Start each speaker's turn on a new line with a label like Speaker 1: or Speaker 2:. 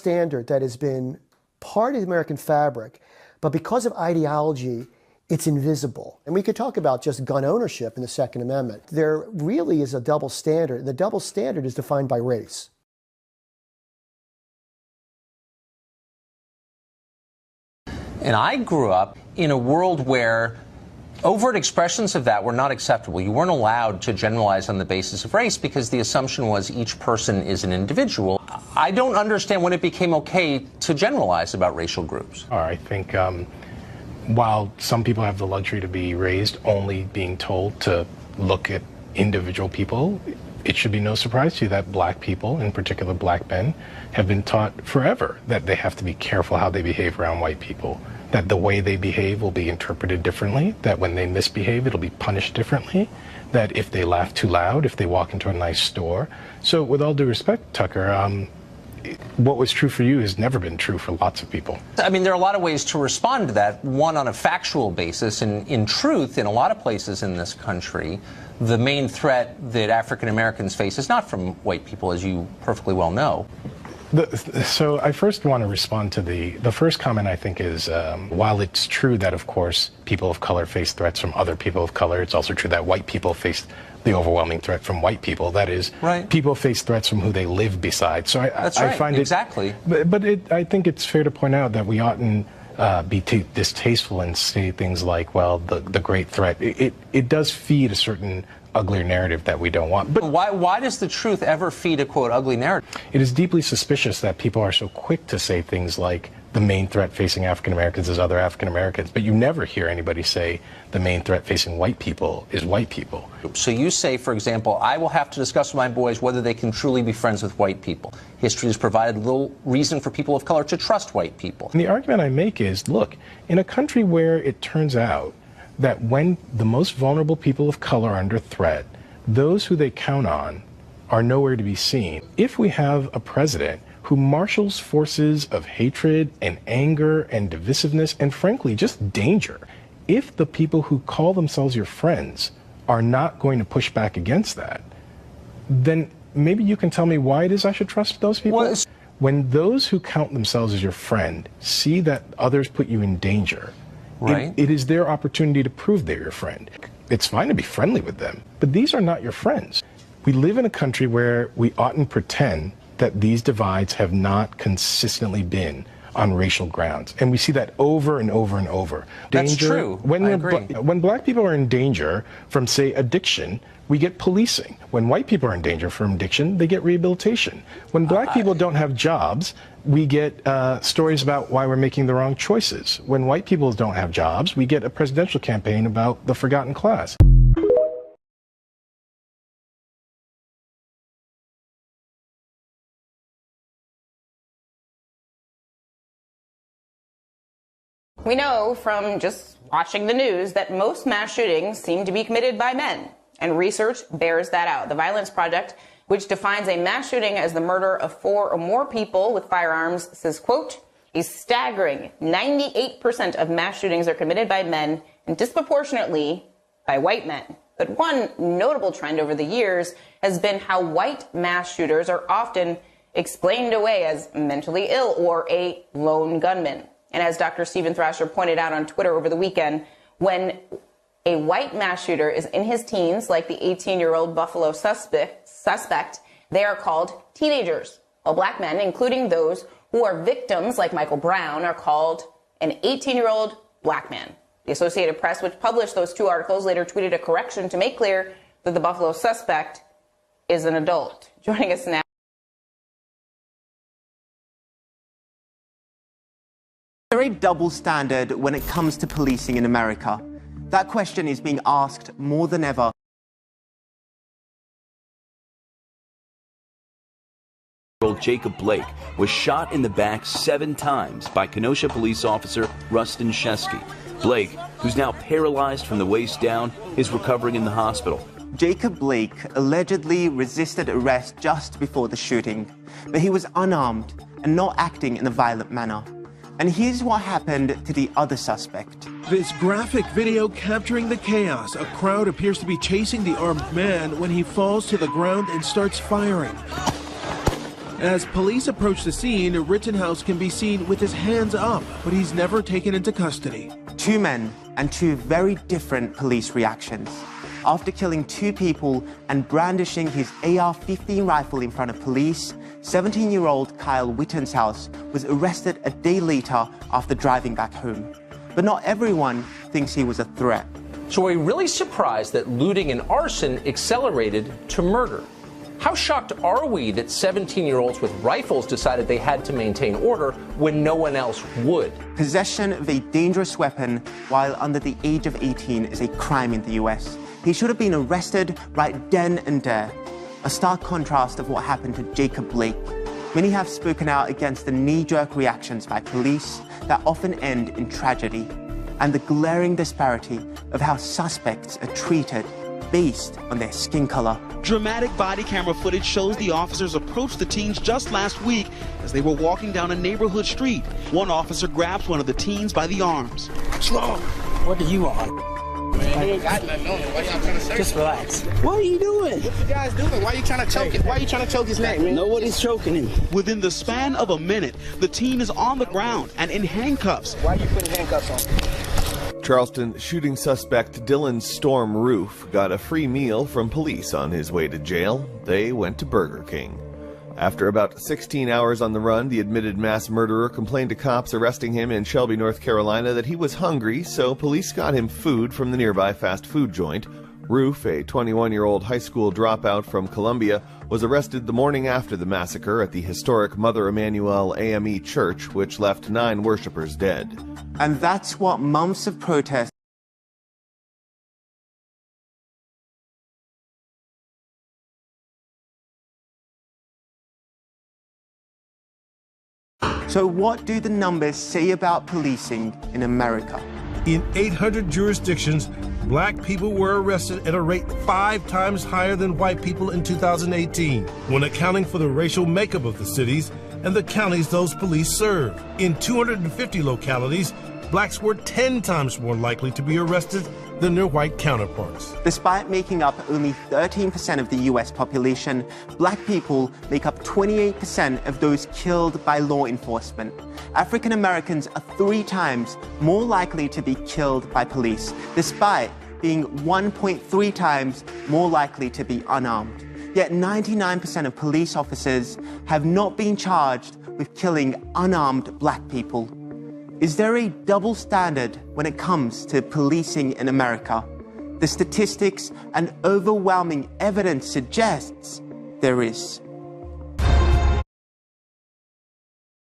Speaker 1: standard that has been part of the American fabric, but because of ideology, it's invisible. And we could talk about just gun ownership in the Second Amendment. There really is a double standard. The double standard is defined by race.
Speaker 2: And I grew up in a world where overt expressions of that were not acceptable. You weren't allowed to generalize on the basis of race because the assumption was each person is an individual. I don't understand when it became okay to generalize about racial groups.
Speaker 3: I think while some people have the luxury to be raised only being told to look at individual people, it should be no surprise to you that black people, in particular black men, have been taught forever that they have to be careful how they behave around white people, that the way they behave will be interpreted differently, that when they misbehave, it'll be punished differently, that if they laugh too loud, if they walk into a nice store. So with all due respect, Tucker, what was true for you has never been true for lots of people.
Speaker 2: I mean, there are a lot of ways to respond to that. One, on a factual basis, and in truth, in a lot of places in this country, the main threat that African Americans face is not from white people, as you perfectly well know.
Speaker 3: So I first want to respond to the first comment. I think is, while it's true that, of course, people of color face threats from other people of color, it's also true that white people face the overwhelming threat from white people. That is,
Speaker 2: right.
Speaker 3: People face threats from who they live beside. So
Speaker 2: That's
Speaker 3: I
Speaker 2: right.
Speaker 3: find
Speaker 2: exactly.
Speaker 3: But I think it's fair to point out that we oughtn't be too distasteful and say things like, well, the great threat. It does feed a certain uglier narrative that we don't want.
Speaker 2: But why does the truth ever feed a, quote, ugly narrative?
Speaker 3: It is deeply suspicious that people are so quick to say things like the main threat facing African Americans is other African Americans, but you never hear anybody say the main threat facing white people is white people.
Speaker 2: So you say, for example, I will have to discuss with my boys whether they can truly be friends with white people. History has provided little reason for people of color to trust white people.
Speaker 3: And the argument I make is, look, in a country where it turns out that when the most vulnerable people of color are under threat, those who they count on are nowhere to be seen. If we have a president who marshals forces of hatred and anger and divisiveness and, frankly, just danger, if the people who call themselves your friends are not going to push back against that, then maybe you can tell me why it is I should trust those people?
Speaker 2: Well,
Speaker 3: when those who count themselves as your friend see that others put you in danger,
Speaker 2: right.
Speaker 3: It is their opportunity to prove they're your friend. It's fine to be friendly with them, but these are not your friends. We live in a country where we oughtn't pretend that these divides have not consistently been on racial grounds. And we see that over and over and over.
Speaker 2: That's true. I agree.
Speaker 3: When black people are in danger from, say, addiction, we get policing. When white people are in danger from addiction, they get rehabilitation. When black people don't have jobs, we get stories about why we're making the wrong choices. When white people don't have jobs, we get a presidential campaign about the forgotten class.
Speaker 4: We know from just watching the news that most mass shootings seem to be committed by men, and research bears that out. The Violence Project, which defines a mass shooting as the murder of 4 or more people with firearms, says, quote, a staggering 98% of mass shootings are committed by men and disproportionately by white men. But one notable trend over the years has been how white mass shooters are often explained away as mentally ill or a lone gunman. And as Dr. Stephen Thrasher pointed out on Twitter over the weekend, when a white mass shooter is in his teens, like the 18-year-old Buffalo suspect, they are called teenagers. While black men, including those who are victims, like Michael Brown, are called an 18-year-old black man. The Associated Press, which published those 2 articles, later tweeted a correction to make clear that the Buffalo suspect is an adult. Joining us now.
Speaker 5: Is there a double standard when it comes to policing in America? That question is being asked more than ever.
Speaker 6: Jacob Blake was shot in the back 7 times by Kenosha police officer Rustin Shesky. Blake, who's now paralyzed from the waist down, is recovering in the hospital.
Speaker 5: Jacob Blake allegedly resisted arrest just before the shooting, but he was unarmed and not acting in a violent manner. And here's what happened to the other suspect.
Speaker 7: This graphic video capturing the chaos. A crowd appears to be chasing the armed man when he falls to the ground and starts firing. As police approach the scene, Rittenhouse can be seen with his hands up, but he's never taken into custody.
Speaker 5: Two men and two very different police reactions. After killing two people and brandishing his AR-15 rifle in front of police, 17-year-old Kyle Rittenhouse was arrested a day later after driving back home. But not everyone thinks he was a threat.
Speaker 2: So are we really surprised that looting and arson accelerated to murder? How shocked are we that 17-year-olds with rifles decided they had to maintain order when no one else would?
Speaker 5: Possession of a dangerous weapon while under the age of 18 is a crime in the US. He should have been arrested right then and there. A stark contrast of what happened to Jacob Blake. Many have spoken out against the knee-jerk reactions by police that often end in tragedy, and the glaring disparity of how suspects are treated based on their skin color.
Speaker 8: Dramatic body camera footage shows the officers approached the teens just last week as they were walking down a neighborhood street. One officer grabs one of the teens by the arms.
Speaker 9: What's wrong? What do you want?
Speaker 10: Man, you ain't got nothing on it. Why y'all trying to search?
Speaker 9: Just relax. What are you doing?
Speaker 10: What you guys doing? Why you trying to choke it? Why you trying to choke his neck, man?
Speaker 9: Nobody's choking him.
Speaker 8: Within the span of a minute, the teen is on the ground and in handcuffs.
Speaker 10: Why you putting handcuffs on?
Speaker 11: Charleston shooting suspect Dylan Storm Roof got a free meal from police on his way to jail. They went to Burger King. After about 16 hours on the run, the admitted mass murderer complained to cops arresting him in Shelby, North Carolina, that he was hungry, so police got him food from the nearby fast food joint. Roof, a 21-year-old high school dropout from Columbia, was arrested the morning after the massacre at the historic Mother Emanuel AME Church, which left 9 worshippers dead.
Speaker 5: And that's what months of protest So what do the numbers say about policing in America?
Speaker 7: In 800 jurisdictions, black people were arrested at a rate 5 times higher than white people in 2018, when accounting for the racial makeup of the cities and the counties those police serve. In 250 localities, blacks were 10 times more likely to be arrested than their white counterparts.
Speaker 5: Despite making up only 13% of the US population, black people make up 28% of those killed by law enforcement. African Americans are 3 times more likely to be killed by police, despite being 1.3 times more likely to be unarmed. Yet 99% of police officers have not been charged with killing unarmed black people. Is there a double standard when it comes to policing in America? The statistics and overwhelming evidence suggests there is.